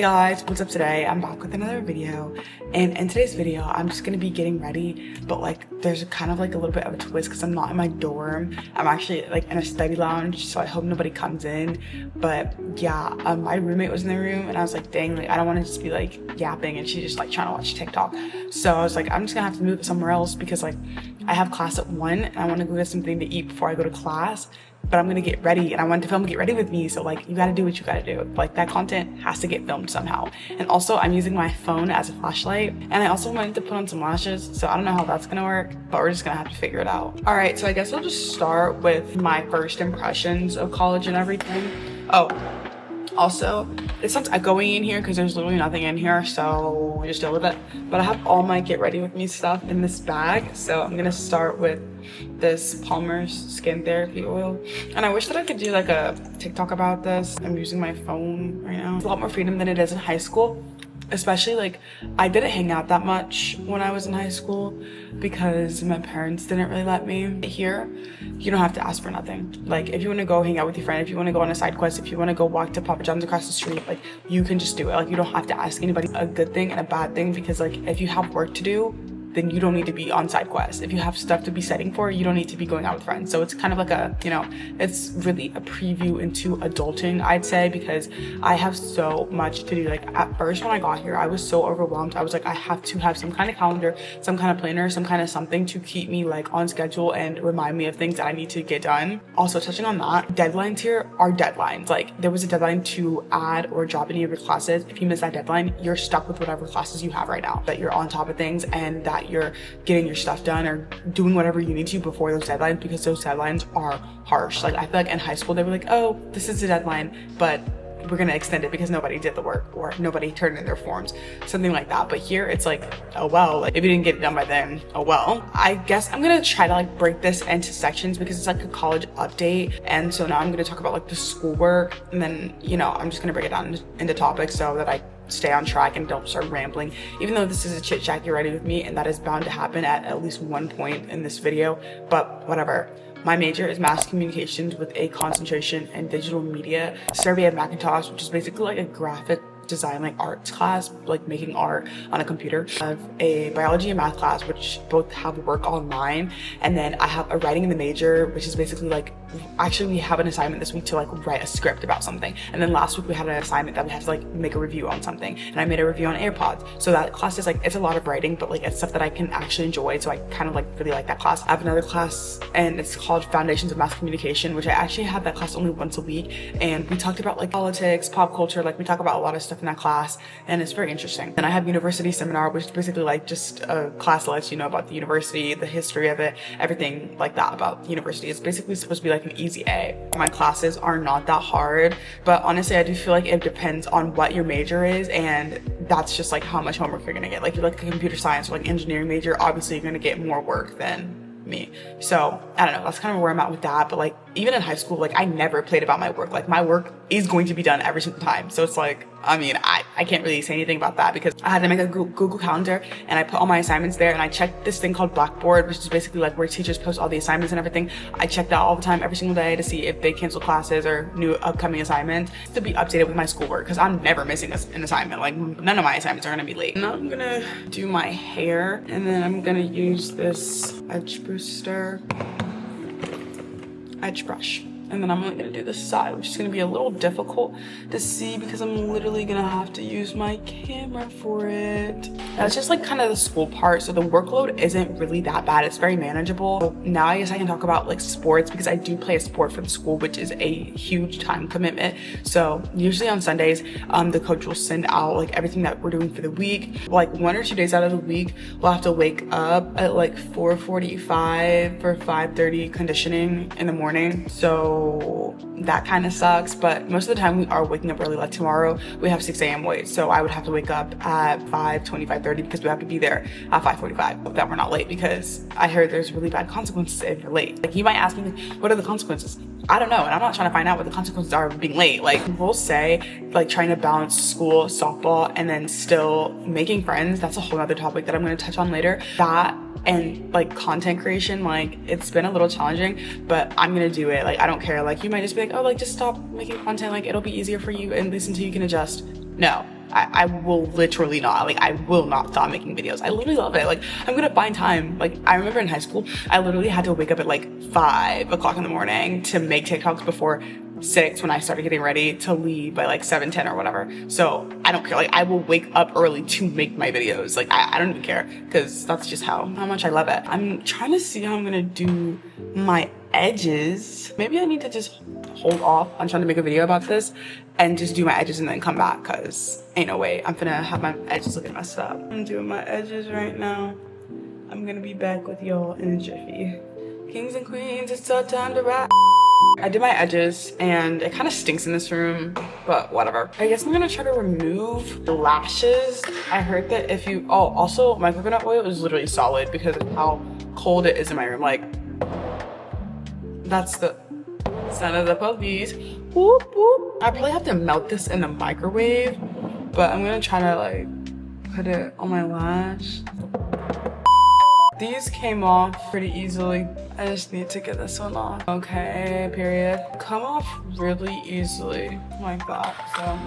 guys, what's up today? I'm back with another video, and in today's video I'm just gonna be getting ready, but like there's kind of like a little bit of a twist because I'm not in my dorm. I'm actually like in a study lounge, so I hope nobody comes in. But yeah, my roommate was in the room and I was like, dang, like I don't want to just be like yapping and she's just like trying to watch TikTok. So I was like, I'm just gonna have to move it somewhere else because like I have class at 1 and I want to go get something to eat before I go to class. But I'm gonna get ready and I wanted to film Get Ready With Me, so like you gotta do what you gotta do. Like that content has to get filmed somehow. And also I'm using my phone as a flashlight, and I also wanted to put on some lashes, so I don't know how that's gonna work, but we're just gonna have to figure it out. All right, so I guess I'll just start with my first impressions of college and everything. Oh, also, it sounds echoey in here because there's literally nothing in here, so just deal with it. But I have all my Get Ready With Me stuff in this bag, so I'm gonna start with this Palmer's Skin Therapy Oil. And I wish that I could do like a TikTok about this. I'm using my phone right now. It's a lot more freedom than it is in high school. Especially like I didn't hang out that much when I was in high school because my parents didn't really let me. Here you don't have to ask for nothing. Like if you want to go hang out with your friend, if you want to go on a side quest, if you want to go walk to Papa John's across the street, like you can just do it. Like you don't have to ask anybody. A good thing and a bad thing, because like if you have work to do, then you don't need to be on side quests. If you have stuff to be setting for, you don't need to be going out with friends. So it's kind of like a, you know, it's really a preview into adulting, I'd say, because I have so much to do. Like at first when I got here, I was so overwhelmed. I was like, I have to have some kind of calendar, some kind of planner, some kind of something to keep me like on schedule and remind me of things that I need to get done. Also touching on that, deadlines here are deadlines. Like there was a deadline to add or drop any of your classes. If you miss that deadline, you're stuck with whatever classes you have right now, that you're on top of things and that you're getting your stuff done or doing whatever you need to before those deadlines, because those deadlines are harsh. Like I feel like in high school they were like, oh, this is the deadline, but we're gonna extend it because nobody did the work or nobody turned in their forms, something like that. But here it's like, oh well, like if you didn't get it done by then, oh well. I guess I'm gonna try to like break this into sections because it's like a college update, and so now I'm gonna talk about like the schoolwork, and then you know I'm just gonna break it down into topics so that I stay on track and don't start rambling. Even though this is a chit chat, Get Ready With Me, and that is bound to happen at least one point in this video, but whatever. My major is mass communications with a concentration in digital media. Survey at Macintosh, which is basically like a graphic design, like arts class, like making art on a computer. I have a biology and math class, which both have work online, and then I have a writing in the major, which is basically like, actually we have an assignment this week to like write a script about something, and then last week we had an assignment that we had to like make a review on something, and I made a review on AirPods. So that class is like, it's a lot of writing, but like it's stuff that I can actually enjoy, so I kind of like really like that class. I have another class and it's called Foundations of Mass Communication, which I actually have that class only once a week, and we talked about like politics, pop culture, like we talk about a lot of stuff in that class, and it's very interesting. Then I have University Seminar, which is basically like just a class that lets you know about the university, the history of it, everything like that about university. It's basically supposed to be like an easy A. My classes are not that hard, but honestly I do feel like it depends on what your major is, and that's just like how much homework you're gonna get. Like if you're like a computer science or like engineering major, obviously you're gonna get more work than me. So I don't know, that's kind of where I'm at with that. But like even in high school, like I never played about my work. Like my work is going to be done every single time, so it's like, I mean, I can't really say anything about that because I had to make a Google Calendar and I put all my assignments there, and I checked this thing called Blackboard, which is basically like where teachers post all the assignments and everything. I check that all the time, every single day, to see if they cancel classes or new upcoming assignments, to be updated with my schoolwork, because I'm never missing an assignment. Like none of my assignments are gonna be late. Now I'm gonna do my hair, and then I'm gonna use this edge booster edge brush. And then I'm only gonna do this side, which is gonna be a little difficult to see because I'm literally gonna have to use my camera for it. That's just like kind of the school part, so the workload isn't really that bad. It's very manageable. So now I guess I can talk about like sports, because I do play a sport for the school, which is a huge time commitment. So usually on Sundays, the coach will send out like everything that we're doing for the week. Like 1 or 2 days out of the week, we'll have to wake up at like 4:45 for 5:30 conditioning in the morning. So that kind of sucks, but most of the time we are waking up early. Like tomorrow we have 6 a.m. weights, so I would have to wake up at 5:20, 5:30 because we have to be there at 5:45, that we're not late, because I heard there's really bad consequences if you're late. Like you might ask me, what are the consequences? I don't know, and I'm not trying to find out what the consequences are of being late. Like we'll say like trying to balance school, softball, and then still making friends. That's a whole other topic that I'm going to touch on later. That and like content creation, like it's been a little challenging, but I'm gonna do it. Like I don't care. Like you might just be like, oh, like just stop making content, like it'll be easier for you, and listen till you can adjust. No, I will literally not, like, I will not stop making videos. I literally love it. Like, I'm gonna find time. Like, I remember in high school, I literally had to wake up at like 5 o'clock in the morning to make TikToks before 6 when I started getting ready to leave by like 7:10 or whatever. So I don't care. Like, I will wake up early to make my videos. Like, I don't even care, because that's just how much I love it. I'm trying to see how I'm gonna do my edges. Maybe I need to just hold off on trying to make a video about this and just do my edges and then come back, because ain't no way I'm gonna have my edges looking messed up. I'm doing my edges right now. I'm gonna be back with y'all in a jiffy. Kings and queens, it's all time to rap. I did my edges and it kind of stinks in this room, but whatever. I guess I'm gonna try to remove the lashes. I heard that if you, oh, also my coconut oil is literally solid because of how cold it is in my room. Like, that's the sound of the police. Whoop, whoop. I probably have to melt this in the microwave, but I'm gonna try to like put it on my lash. These came off pretty easily. I just need to get this one off. Okay, period. Come off really easily like that. So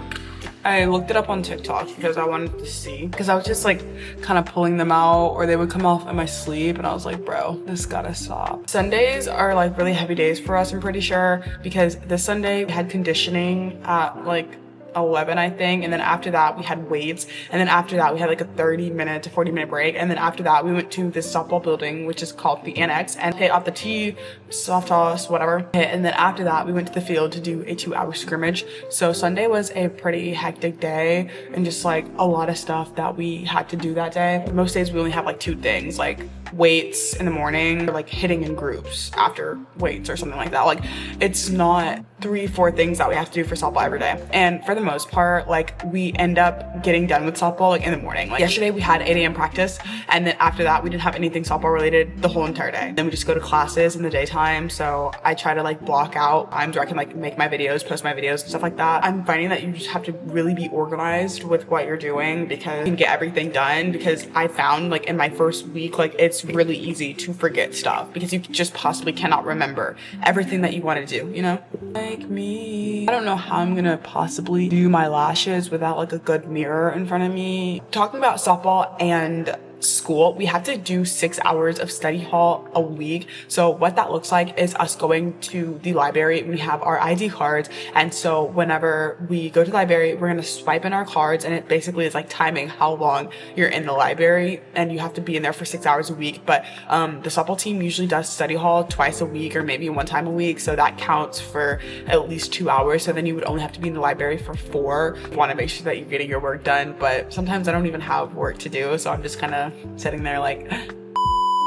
I looked it up on TikTok because I wanted to see, because I was just like kind of pulling them out, or they would come off in my sleep, and I was like, bro, this gotta stop. Sundays are like really heavy days for us, I'm pretty sure, because this Sunday we had conditioning at like 11, I think, and then after that we had weights, and then after that we had like a 30-minute to 40-minute break, and then after that we went to this softball building, which is called the Annex, and hit off the tee, soft toss, whatever, and then after that we went to the field to do a 2-hour scrimmage. So Sunday was a pretty hectic day, and just like a lot of stuff that we had to do that day. Most days we only have like 2 things, like weights in the morning, or like hitting in groups after weights or something like that. Like, it's not 3-4 things that we have to do for softball every day. And for the most part, like, we end up getting done with softball like in the morning. Like yesterday we had 8 a.m. practice, and then after that we didn't have anything softball related the whole entire day. Then we just go to classes in the daytime. So I try to like block out times where I can like make my videos, post my videos and stuff like that. I'm finding that you just have to really be organized with what you're doing, because you can get everything done. Because I found like in my first week, like, it's really easy to forget stuff because you just possibly cannot remember everything that you want to do, you know? Like me, I don't know how I'm gonna possibly do my lashes without like a good mirror in front of me. Talking about softball and school, we have to do 6 hours of study hall a week. So what that looks like is us going to the library. We have our ID cards, and so whenever we go to the library, we're going to swipe in our cards, and it basically is like timing how long you're in the library, and you have to be in there for 6 hours a week. But the softball team usually does study hall twice a week, or maybe 1 time a week, so that counts for at least 2 hours. So then you would only have to be in the library for 4. You want to make sure that you're getting your work done, but sometimes I don't even have work to do, so I'm just kind of sitting there like.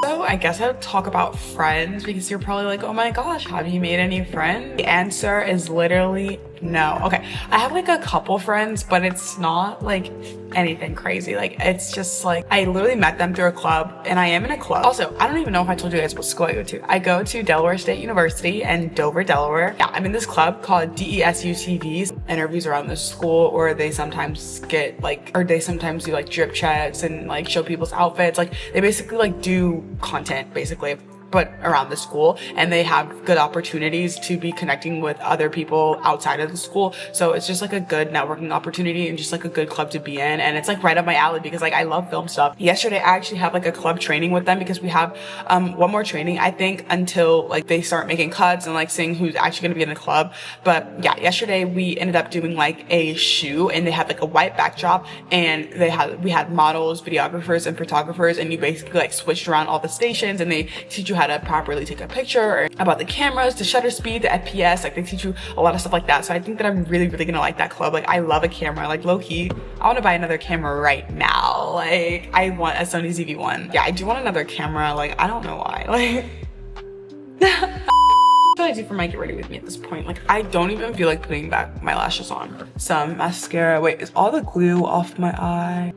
So I guess I would talk about friends, because you're probably like, oh my gosh, have you made any friends? The answer is literally no. Okay, I have like a couple friends, but it's not like anything crazy. Like, it's just like, I literally met them through a club, and I am in a club. Also, I don't even know if I told you guys what school I go to. I go to Delaware State University in Dover, Delaware. Yeah, I'm in this club called DESUTVs. Interviews around the school, or they sometimes get like, or they sometimes do like drip checks and like show people's outfits. Like, they basically like do content basically, but around the school, and they have good opportunities to be connecting with other people outside of the school. So it's just like a good networking opportunity, and just like a good club to be in, and it's like right up my alley because like I love film stuff. Yesterday I actually have like a club training with them, because we have one more training, I think, until like they start making cuts and like seeing who's actually going to be in the club. But yeah, yesterday we ended up doing like a shoot, and they had like a white backdrop, and we had models, videographers, and photographers, and you basically like switched around all the stations, and they teach you how to properly take a picture, or about the cameras, the shutter speed, the FPS. Like, they teach you a lot of stuff like that. So I think that I'm really gonna like that club. Like, I love a camera. Like, low-key, I want to buy another camera right now. Like, I want a Sony ZV-1. Yeah, I do want another camera. Like, I don't know why. Like, what do I do for my get ready with me at this point? Like, I don't even feel like putting back my lashes on. Some mascara. Wait, is all the glue off my eye?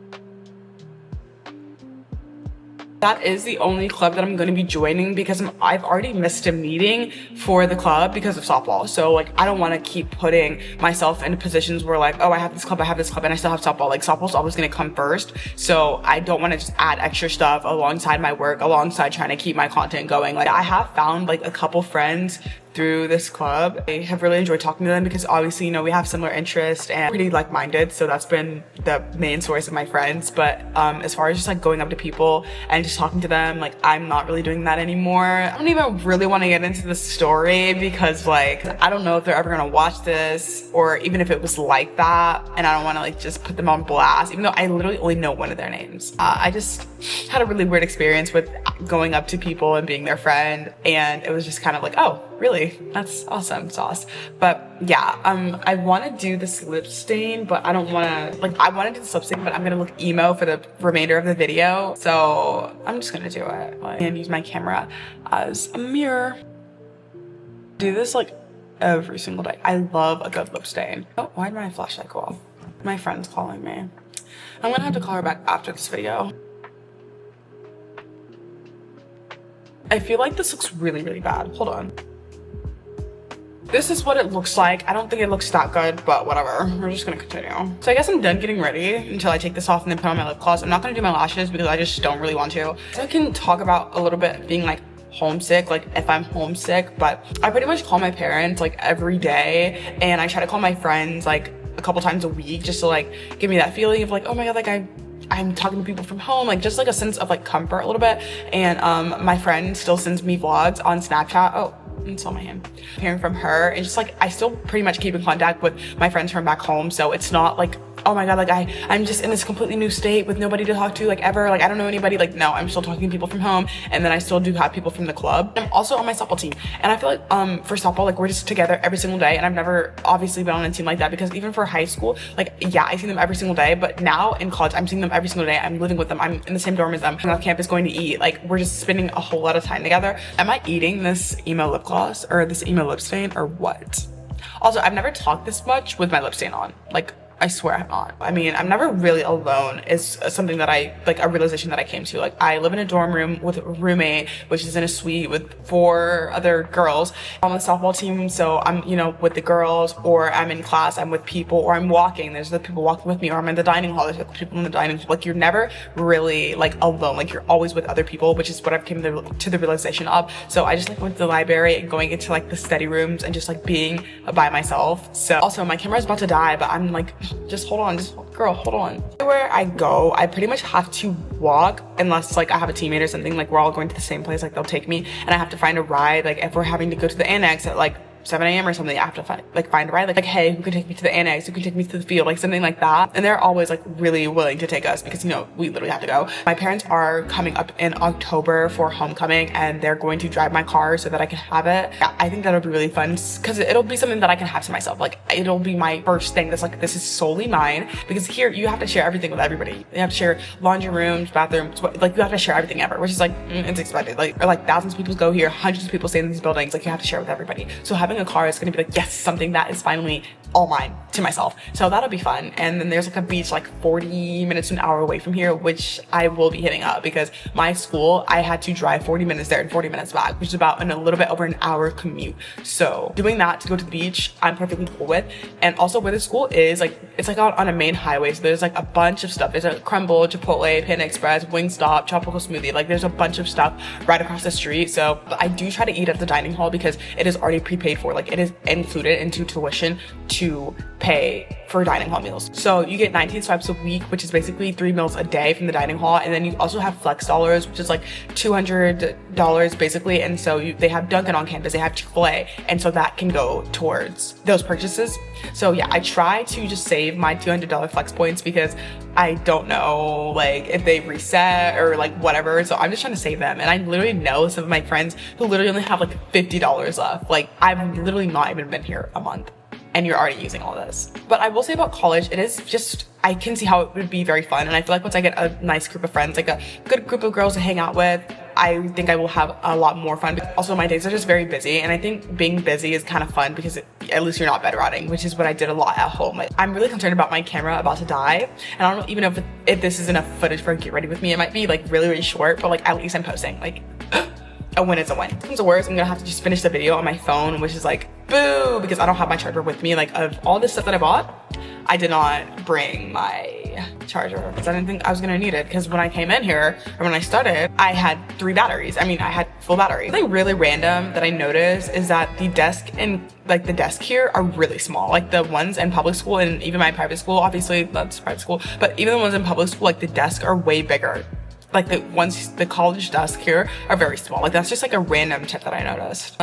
That is the only club that I'm going to be joining, because I've already missed a meeting for the club because of softball. So like, I don't want to keep putting myself into positions where like, oh, I have this club, and I still have softball. Like, softball's always going to come first. So I don't want to just add extra stuff alongside my work, alongside trying to keep my content going. Like, I have found like a couple friends through this club. I have really enjoyed talking to them because obviously, you know, we have similar interests and pretty like-minded, so that's been the main source of my friends. But as far as just like going up to people and just talking to them, like I'm not really doing that anymore. I don't even really want to get into the story because like I don't know if they're ever gonna watch this, or even if it was like that, and I don't want to like just put them on blast, even though I literally only know one of their names. I just had a really weird experience with going up to people and being their friend, and it was just kind of like, oh really, that's awesome sauce. But yeah, I want to do this lip stain, but I don't want to, like, I want to do this lip stain, but I'm gonna look emo for the remainder of the video, so I'm just gonna do it and use my camera as a mirror. Do this like every single day. I love a good lip stain. Oh, why did my flashlight go off? My friend's calling me. I'm gonna have to call her back after this video. I feel like this looks really, really bad. Hold on. This is what it looks like. I don't think it looks that good, but whatever. We're just gonna continue. So I guess I'm done getting ready until I take this off and then put on my lip gloss. I'm not gonna do my lashes because I just don't really want to. So I can talk about a little bit being like homesick, like if I'm homesick, but I pretty much call my parents like every day, and I try to call my friends like a couple times a week just to like give me that feeling of like, oh my god, like I'm talking to people from home, like just like a sense of like comfort a little bit. And my friend still sends me vlogs on Snapchat. Oh, it's on my hand. Hearing from her, and just like I still pretty much keep in contact with my friends from back home, so it's not like, oh my god, like I'm just in this completely new state with nobody to talk to like ever, like I don't know anybody. Like no, I'm still talking to people from home, and then I still do have people from the club. I'm also on my softball team, and I feel like for softball, like we're just together every single day, and I've never obviously been on a team like that because even for high school, like yeah, I see them every single day, but now in college I'm seeing them every single day. I'm living with them, I'm in the same dorm as them, I'm on campus going to eat, like we're just spending a whole lot of time together. Am I eating this emo lip gloss or this emo lip stain or what? Also, I've never talked this much with my lip stain on, like I swear I have not. I mean, I'm never really alone is something that a realization that I came to. Like I live in a dorm room with a roommate, which is in a suite with 4 other girls. I'm on the softball team, so I'm, you know, with the girls, or I'm in class, I'm with people, or I'm walking, there's the people walking with me, or I'm in the dining hall, there's people in the dining hall. Like you're never really like alone, like you're always with other people, which is what I've came to the realization of. So I just like went to the library and going into like the study rooms and just like being by myself. So also my camera's about to die, but I'm like, just hold on, girl, hold on. Everywhere I go, I pretty much have to walk unless like I have a teammate or something, like we're all going to the same place, like they'll take me, and I have to find a ride. Like if we're having to go to the annex at like 7 a.m. or something, I have to find a ride, like hey, who can take me to the annex, who can take me to the field, like something like that. And they're always like really willing to take us because, you know, we literally have to go. My parents are coming up in October for homecoming, and they're going to drive my car so that I can have it. Yeah, I think that'll be really fun because it'll be something that I can have to myself. Like it'll be my first thing that's like, this is solely mine, because here you have to share everything with everybody. You have to share laundry rooms, bathrooms, like you have to share everything ever, which is like it's expected. Like thousands of people go here, hundreds of people stay in these buildings, like you have to share with everybody. So having a car is gonna be like, yes, something that is finally all mine to myself. So that'll be fun. And then there's like a beach like 40 minutes to an hour away from here, which I will be hitting up because my school, I had to drive 40 minutes there and 40 minutes back, which is about a little bit over an hour commute. So doing that to go to the beach, I'm perfectly cool with. And also where the school is, like it's like on a main highway, so there's like a bunch of stuff. There's a Crumble, Chipotle, Panda Express, Wingstop, Tropical Smoothie, like there's a bunch of stuff right across the street. So I do try to eat at the dining hall because it is already prepaid for, like it is included into tuition to pay for dining hall meals. So you get 19 swipes a week, which is basically 3 meals a day from the dining hall. And then you also have flex dollars, which is like $200 basically. And so they have Dunkin' on campus, they have Chick-fil-A, and so that can go towards those purchases. So yeah, I try to just save my $200 flex points because I don't know like if they reset or like whatever. So I'm just trying to save them. And I literally know some of my friends who literally only have like $50 left. Like I've literally not even been here a month, and you're already using all this. But I will say about college, it is just, I can see how it would be very fun. And I feel like once I get a nice group of friends, like a good group of girls to hang out with, I think I will have a lot more fun. Also, my days are just very busy, and I think being busy is kind of fun because at least you're not bed rotting, which is what I did a lot at home. Like, I'm really concerned about my camera about to die, and I don't even know if this is enough footage for Get Ready With Me. It might be like really, really short, but like at least I'm posting. Like, a win is a win. If it comes to worse, I'm gonna have to just finish the video on my phone, which is like, boo, because I don't have my charger with me. Like, of all this stuff that I bought, I did not bring my charger because I didn't think I was gonna need it, because when I came in here, or when I started, I had 3 batteries. I mean, I had full battery. Something really random that I noticed is that the desk and like the desk here are really small. Like the ones in public school and even my private school, obviously that's private school, but even the ones in public school, like the desks are way bigger. Like the college desk here are very small. Like that's just like a random tip that I noticed.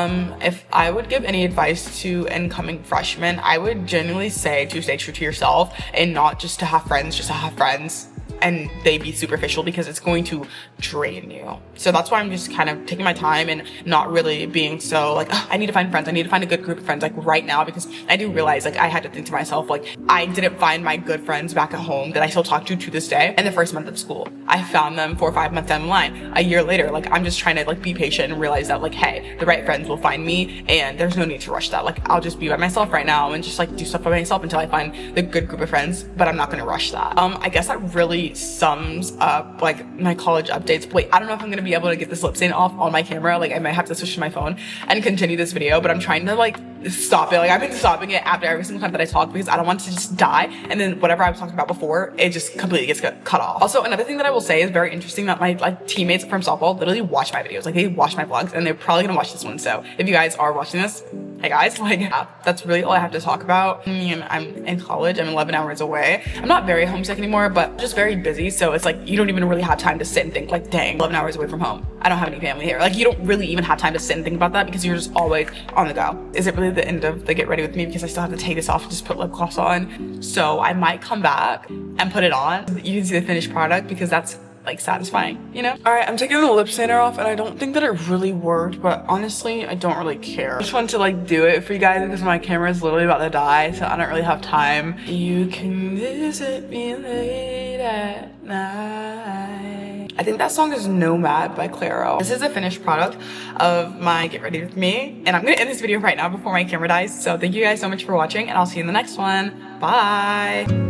If I would give any advice to incoming freshmen, I would genuinely say to stay true to yourself and not just to have friends, just to have friends and they be superficial, because it's going to drain you. So that's why I'm just kind of taking my time and not really being so like, oh, I need to find friends, I need to find a good group of friends like right now, because I do realize like I had to think to myself like I didn't find my good friends back at home that I still talk to this day in the first month of school. I found them 4 or 5 months down the line. A year later, like I'm just trying to like be patient and realize that like, hey, the right friends will find me and there's no need to rush that. Like I'll just be by myself right now and just like do stuff by myself until I find the good group of friends, but I'm not gonna rush that. I guess that really sums up like my college updates. Wait, I don't know if I'm gonna be able to get this lip stain off on my camera. Like I might have to switch to my phone and continue this video, but I'm trying to like stop it. Like I've been stopping it after every single time that I talk because I don't want to just die and then whatever I was talking about before, it just completely gets cut off. Also, another thing that I will say is very interesting that my like teammates from softball literally watch my videos. Like they watch my vlogs and they're probably gonna watch this one. So if you guys are watching this, hey guys, like yeah, that's really all I have to talk about. I mean, I'm in college, I'm 11 hours away. I'm not very homesick anymore, but just very busy. So it's like, you don't even really have time to sit and think like, dang, 11 hours away from home. I don't have any family here. Like you don't really even have time to sit and think about that because you're just always on the go. Is it really the end of the get ready with me? Because I still have to take this off and just put lip gloss on. So I might come back and put it on. You can see the finished product because that's like satisfying, you know? All right, I'm taking the lip stainer off and I don't think that it really worked, but honestly, I don't really care. I just wanted to like do it for you guys because my camera is literally about to die, so I don't really have time. You can visit me late at night. I think that song is Nomad by Clairo. This is the finished product of my Get Ready With Me, and I'm gonna end this video right now before my camera dies. So thank you guys so much for watching and I'll see you in the next one. Bye.